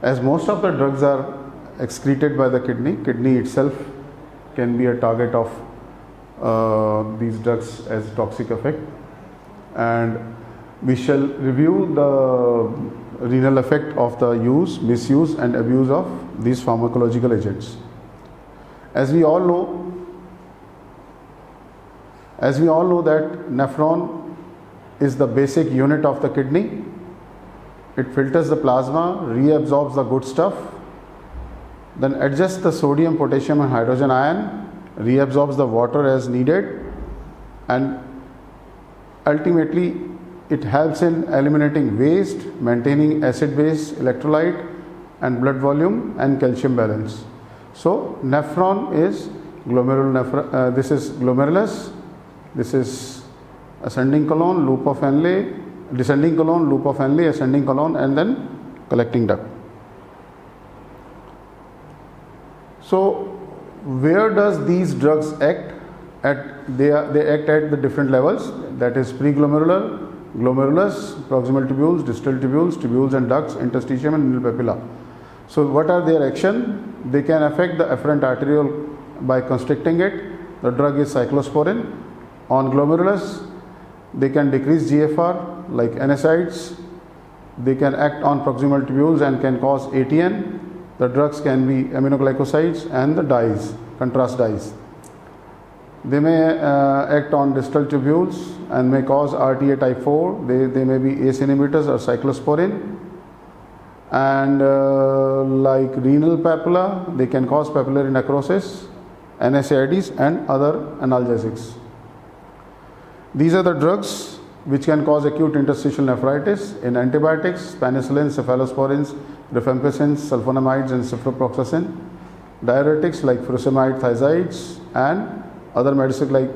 As most of the drugs are excreted by the kidney itself can be a target of these drugs as toxic effect, and we shall review the renal effect of the use, misuse and abuse of these pharmacological agents. As we all know that nephron is the basic unit of the kidney. It filters the plasma, reabsorbs the good stuff, then adjusts the sodium, potassium and hydrogen ion, reabsorbs the water as needed, and ultimately it helps in eliminating waste, maintaining acid-base electrolyte and blood volume and calcium balance. So nephron is this is glomerulus, this is ascending colon, loop of Henle, descending colon, loop of Henle, ascending colon, and then collecting duct. So where does these drugs act at? They act at the different levels, that is preglomerular, glomerulus, proximal tubules, distal tubules, tubules and ducts, interstitium and renal papilla. So what are their action? They can affect the afferent arteriole by constricting it. The drug is cyclosporin. On glomerulus, they can decrease GFR like NSAIDs. They can act on proximal tubules and can cause ATN. The drugs can be aminoglycosides and the dyes, contrast dyes. They may act on distal tubules and may cause RTA type 4. They may be ACE inhibitors or cyclosporin. And like renal papilla, they can cause papillary necrosis, NSAIDs and other analgesics. These are the drugs which can cause acute interstitial nephritis in antibiotics, penicillin, cephalosporins, rifampicins, sulfonamides and ciprofloxacin, diuretics like furosemide, thiazides and other medicines like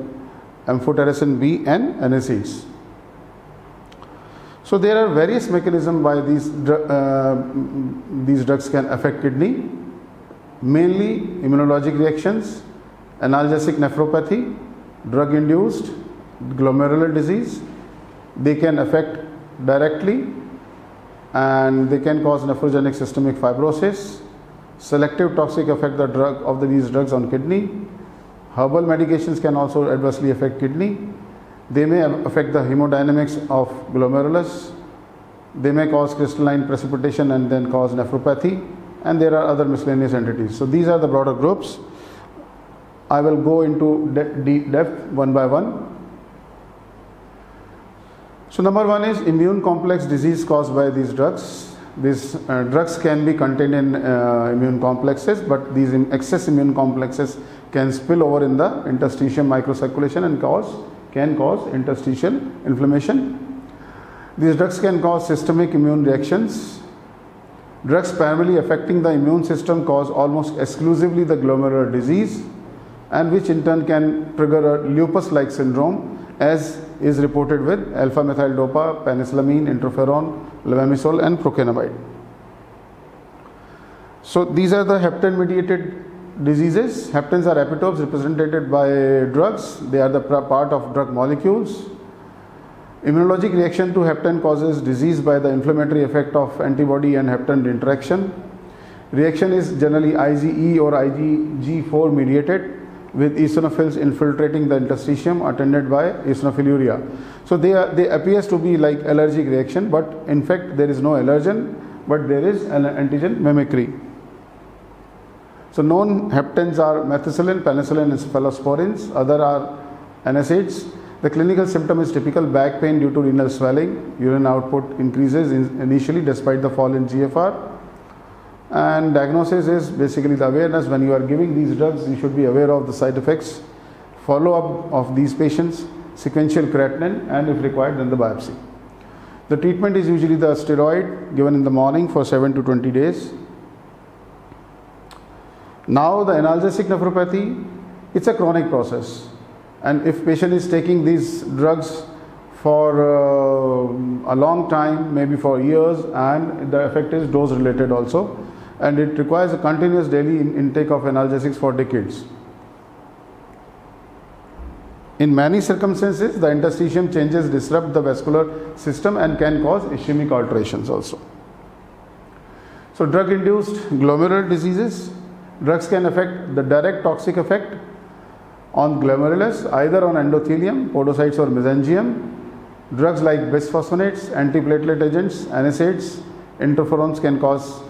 amphotericin B and NSAIDs. So there are various mechanisms by these drugs can affect kidney, mainly immunologic reactions, analgesic nephropathy, drug-induced glomerular disease. They can affect directly and they can cause nephrogenic systemic fibrosis. Selective toxic effect these drugs on kidney. Herbal medications can also adversely affect kidney. They may affect the hemodynamics of glomerulus. They may cause crystalline precipitation and then cause nephropathy, and there are other miscellaneous entities. So these are the broader groups. I will go into depth one by one. So number one is immune complex disease caused by these drugs. These drugs can be contained in immune complexes, but these excess immune complexes can spill over in the interstitium microcirculation and can cause interstitial inflammation. These drugs can cause systemic immune reactions. Drugs primarily affecting the immune system cause almost exclusively the glomerular disease, and which in turn can trigger a lupus-like syndrome, as is reported with alpha-methyl dopa, penicillamine, interferon, levamisole and procainamide. So these are the heptane-mediated diseases. Heptanes are epitopes represented by drugs. They are the part of drug molecules. Immunologic reaction to heptane causes disease by the inflammatory effect of antibody and heptane interaction. Reaction is generally IgE or IgG4 mediated, with eosinophils infiltrating the interstitium attended by eosinophiluria. So they appears to be like allergic reaction, but in fact there is no allergen, but there is an antigen mimicry. So known heptanes are methicillin, penicillin and cephalosporins. Other are NSAIDs. The clinical symptom is typical back pain due to renal swelling. Urine output increases initially despite the fall in GFR. And diagnosis is basically the awareness. When you are giving these drugs, you should be aware of the side effects, follow-up of these patients, sequential creatinine, and if required, then the biopsy. The treatment is usually the steroid given in the morning for 7 to 20 days. Now the analgesic nephropathy, it's a chronic process, and if patient is taking these drugs for a long time, maybe for years, and the effect is dose related also, and it requires a continuous daily intake of analgesics for decades. In many circumstances, the interstitium changes disrupt the vascular system and can cause ischemic alterations also. So So drug-induced glomerular diseases. Drugs can affect the direct toxic effect on glomerulus, either on endothelium, podocytes or mesangium. Drugs like bisphosphonates, antiplatelet agents, NSAIDs, interferons can cause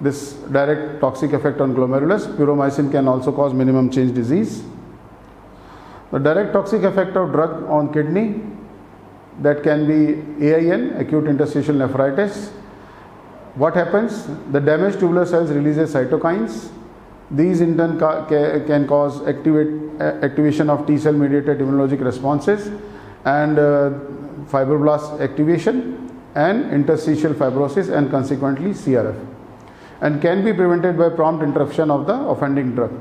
this direct toxic effect on glomerulus. Puromycin can also cause minimum change disease. The direct toxic effect of drug on kidney, that can be AIN, acute interstitial nephritis. What happens? The damaged tubular cells releases cytokines. These in turn can cause activation of T cell mediated immunologic responses and fibroblast activation and interstitial fibrosis and consequently CRF, and can be prevented by prompt interruption of the offending drug.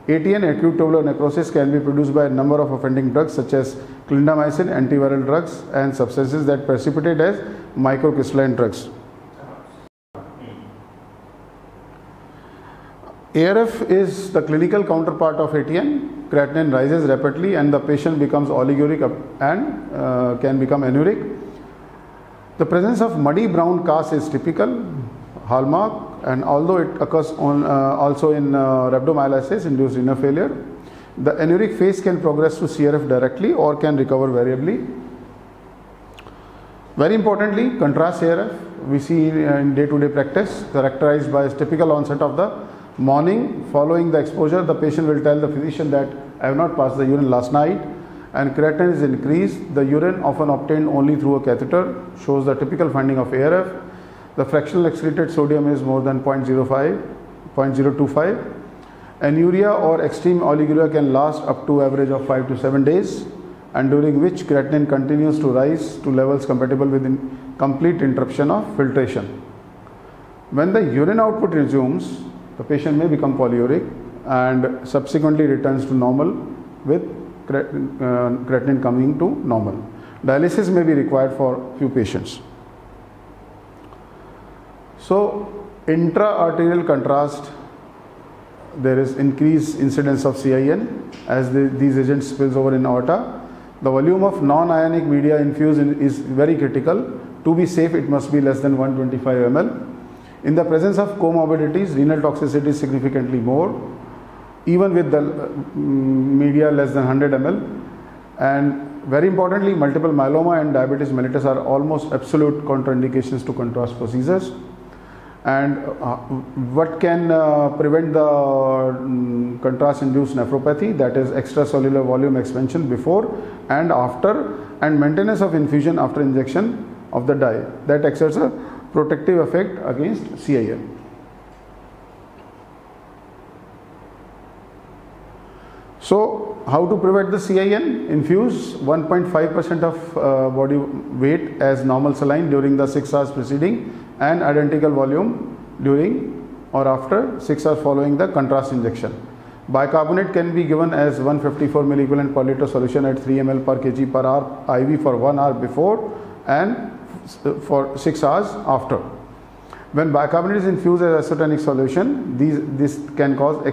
ATN, acute tubular necrosis, can be produced by a number of offending drugs such as clindamycin, antiviral drugs and substances that precipitate as microcrystalline drugs. ARF is the clinical counterpart of ATN. Creatinine rises rapidly and the patient becomes oliguric and can become anuric. The presence of muddy brown cast is typical hallmark, and although it occurs on, also in rhabdomyolysis induced renal failure, the anuric phase can progress to CRF directly or can recover variably. Very importantly, contrast ARF we see in day-to-day practice, characterized by a typical onset of the morning following the exposure. The patient will tell the physician that I have not passed the urine last night, and creatinine is increased. The urine, often obtained only through a catheter, shows the typical finding of ARF. The fractional excreted sodium is more than 0.25. Anuria or extreme oliguria can last up to average of 5 to 7 days, and during which creatinine continues to rise to levels compatible with complete interruption of filtration. When the urine output resumes, the patient may become polyuric and subsequently returns to normal with creatinine coming to normal. Dialysis may be required for few patients. So intra-arterial contrast, there is increased incidence of CIN as these agents spills over in aorta. The volume of non-ionic media infused is very critical. To be safe, it must be less than 125 ml. In the presence of comorbidities, renal toxicity is significantly more, even with the media less than 100 ml. And very importantly, multiple myeloma and diabetes mellitus are almost absolute contraindications to contrast procedures. And what can prevent the contrast-induced nephropathy, that is extracellular volume expansion before and after, and maintenance of infusion after injection of the dye, that exerts a protective effect against CIN. So how to prevent the CIN? Infuse 1.5% of body weight as normal saline during the 6 hours preceding and identical volume during or after 6 hours following the contrast injection. Bicarbonate can be given as 154 milliequivalent per liter solution at 3 ml per kg per hour IV for 1 hour before and for 6 hours after. When bicarbonate is infused as acetonic solution, this can cause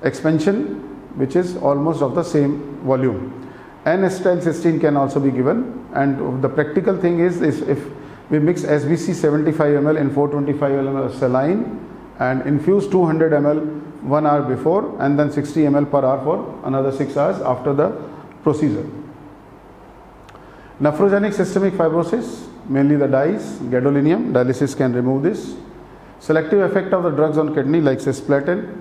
expansion, which is almost of the same volume. N-acetylcysteine can also be given, and the practical thing is if we mix SBC 75 ml in 425 ml of saline and infuse 200 ml 1 hour before and then 60 ml per hour for another 6 hours after the procedure. Nephrogenic systemic fibrosis, mainly the dyes, gadolinium, dialysis can remove this. Selective effect of the drugs on kidney like cisplatin,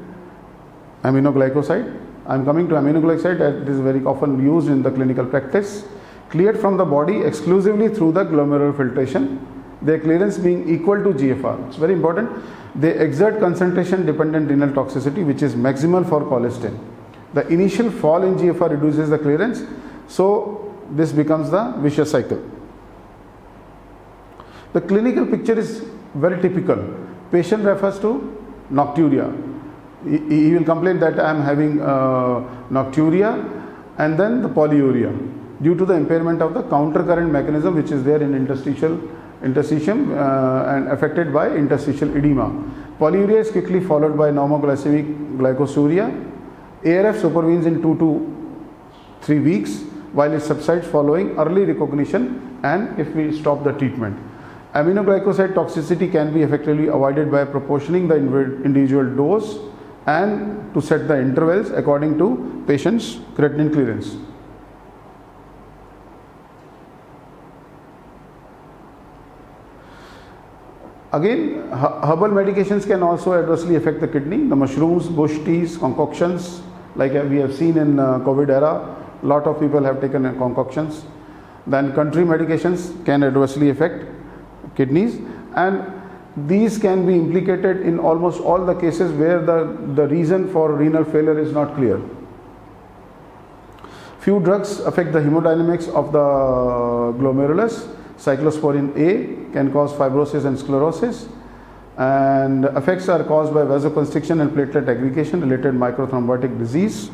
aminoglycoside. I am coming to aminoglycoside, as it is very often used in the clinical practice. Cleared from the body exclusively through the glomerular filtration, their clearance being equal to GFR. It's very important. They exert concentration dependent renal toxicity, which is maximal for colistin. The initial fall in GFR reduces the clearance, so this becomes the vicious cycle. The clinical picture is very typical. Patient refers to nocturia. He will complain that I am having nocturia and then the polyuria due to the impairment of the countercurrent mechanism which is there in interstitium and affected by interstitial edema. Polyuria is quickly followed by normoglycemic glycosuria. ARF supervenes in 2 to 3 weeks while it subsides following early recognition and if we stop the treatment. Aminoglycoside toxicity can be effectively avoided by proportioning the individual dose and to set the intervals according to patient's creatinine clearance. Again, herbal medications can also adversely affect the kidney. The mushrooms, bush teas, concoctions, like we have seen in COVID era, a lot of people have taken concoctions. Then country medications can adversely affect kidneys, and these can be implicated in almost all the cases where the reason for renal failure is not clear. Few drugs affect the hemodynamics of the glomerulus. Cyclosporin A can cause fibrosis and sclerosis, and effects are caused by vasoconstriction and platelet aggregation related microthrombotic disease.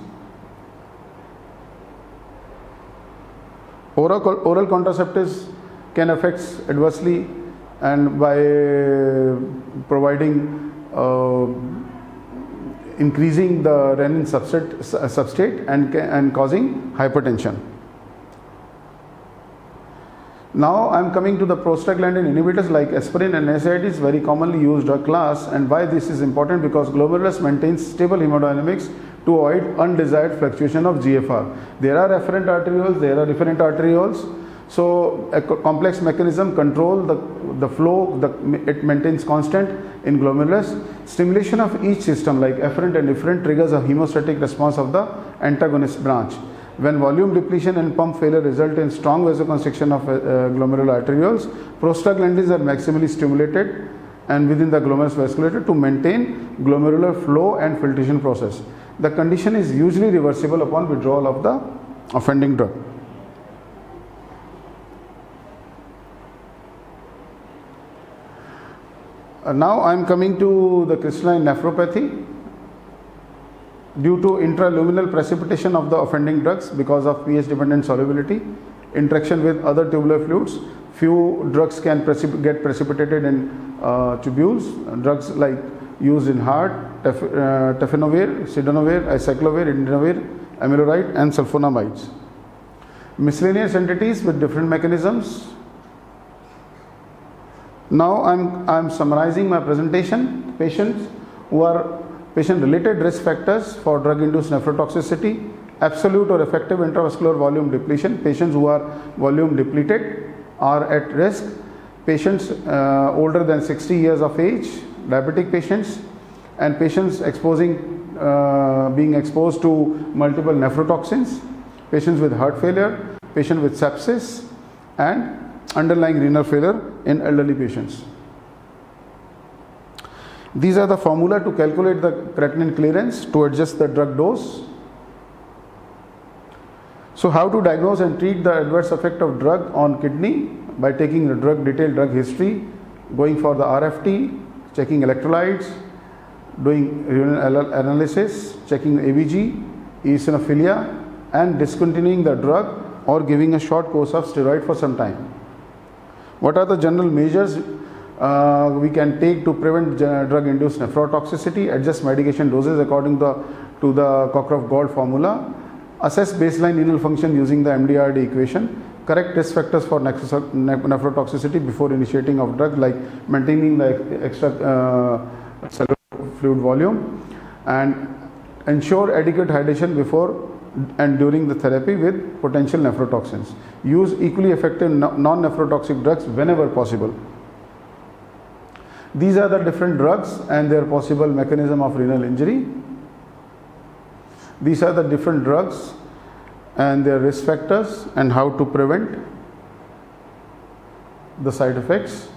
Oral contraceptives can affect adversely and by providing increasing the renin substrate and causing hypertension. Now I am coming to the prostaglandin inhibitors like aspirin and NSAIDs, very commonly used drug class, and why this is important, because glomerulus maintains stable hemodynamics to avoid undesired fluctuation of GFR. There are afferent arterioles, there are efferent arterioles, so a complex mechanism control the flow, it maintains constant in glomerulus. Stimulation of each system like afferent and efferent triggers a hemostatic response of the antagonist branch. When volume depletion and pump failure result in strong vasoconstriction of glomerular arterioles, prostaglandins are maximally stimulated and within the glomerulus vasculature to maintain glomerular flow and filtration process. The condition is usually reversible upon withdrawal of the offending drug. Now I am coming to the crystalline nephropathy. Due to intraluminal precipitation of the offending drugs because of pH dependent solubility, interaction with other tubular fluids, few drugs can get precipitated in tubules. Drugs like used in heart, tefenovir, sildenafil, acyclovir, indinavir, amiloride and sulfonamides. Miscellaneous entities with different mechanisms. Now I am summarizing my presentation. Patients who are patient-related risk factors for drug-induced nephrotoxicity, absolute or effective intravascular volume depletion. Patients who are volume depleted are at risk. Patients older than 60 years of age, diabetic patients, and patients being exposed to multiple nephrotoxins, patients with heart failure, patients with sepsis, and underlying renal failure in elderly patients. These are the formula to calculate the creatinine clearance to adjust the drug dose. So how to diagnose and treat the adverse effect of drug on kidney? By taking the detailed drug history, going for the RFT, checking electrolytes, doing renal analysis, checking ABG, eosinophilia, and discontinuing the drug or giving a short course of steroid for some time. What are the general measures we can take to prevent drug-induced nephrotoxicity? Adjust medication doses according to the Cockcroft-Gault formula. Assess baseline renal function using the MDRD equation. Correct risk factors for nephrotoxicity before initiating of drug, like maintaining the extra cellular fluid volume, and ensure adequate hydration before and during the therapy with potential nephrotoxins. Use equally effective non-nephrotoxic drugs whenever possible. These are the different drugs and their possible mechanism of renal injury. These are the different drugs and their risk factors and how to prevent the side effects.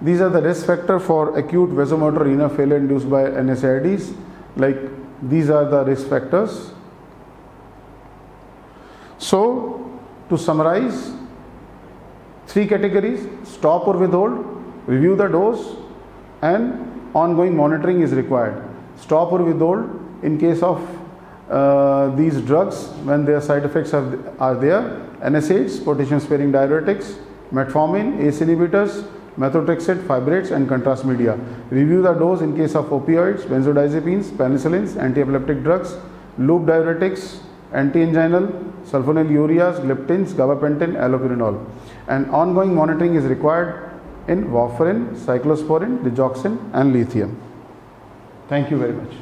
These are the risk factors for acute vasomotor renal failure induced by NSAIDs. Like these are the risk factors. So to summarize, 3 categories: stop or withhold, review the dose, and ongoing monitoring is required. Stop or withhold in case of these drugs when their side effects are there: NSAIDs, potassium sparing diuretics, metformin, ACE inhibitors, methotrexate, fibrates, and contrast media. Review the dose in case of opioids, benzodiazepines, penicillins, anti-epileptic drugs, loop diuretics, anti-anginal, sulfonylureas, gliptins, gabapentin, allopurinol. And ongoing monitoring is required in warfarin, cyclosporin, digoxin and lithium. Thank you very much.